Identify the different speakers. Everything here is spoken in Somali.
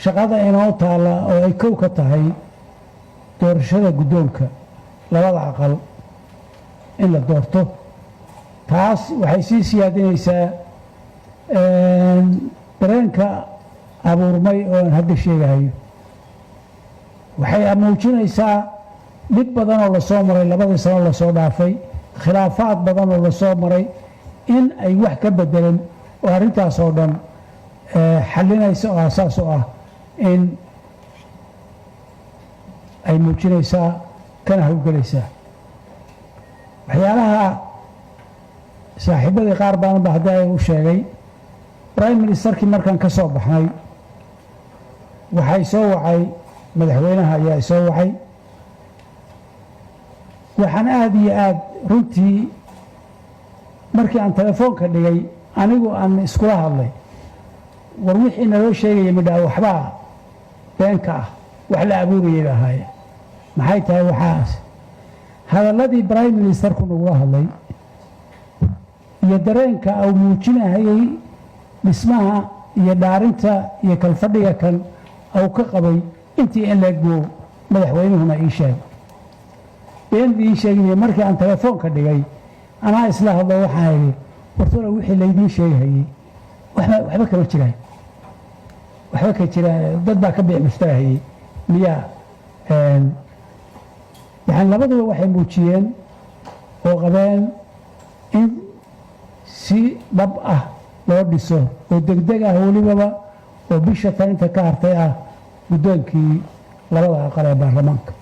Speaker 1: shaqada inoo taala oo ay kow ka tahay doorashada guddoonka labada aqal in la doorto taas waxay sii siyaadinaysaa dareenka abuurmay oo aan hadda sheegahayo waxay muujinaysaa dhib badan oo lasoo maray labadii sano lasoo dhaafay khilaafaad badan oo lasoo maray in ay wax ka bedeleen oo arrintaas oo dhan xallinaysa oo asaas u ah in ay muujinaysaa kana hawlgelaysaa waxyaalaha saaxiibadii qaar badan ba haddii ay u sheegay prime ministerkii markaan ka soo baxnay waxay soo wacay madaxweynaha ayaa soo wacay waxaan aad iyo aad runtii markii aan telefoonka dhigay anigu aan iskula hadlay war wixii naloo sheegaya midhaa waxbaa beenka ah wax la abuurayay ba ahaayeen maxay tahay waxaas hadalladii prime ministerku nagula hadlay iyo dareenka uu muujinahayay dhismaha iyo dhaarinta iyo kalfadhiga kan uu ka qabay intii in leegbo madaxweynuhuna ii sheegay been ii sheegay markii aan telefoonka dhigay anaa isla hadlo waxaan idhi wartoola wixii laydiin sheegayay waxba kama jiraan waxba ka jiraan dad baa ka bixi mustarahayay miyaa yani labaduba waxay muujiyeen oo qabeen in si dhab ah loo dhiso oo degdeg ah welibaba oo bisha tan inta ka hartay ah guddoonkii labada aqal ee baarlamaanka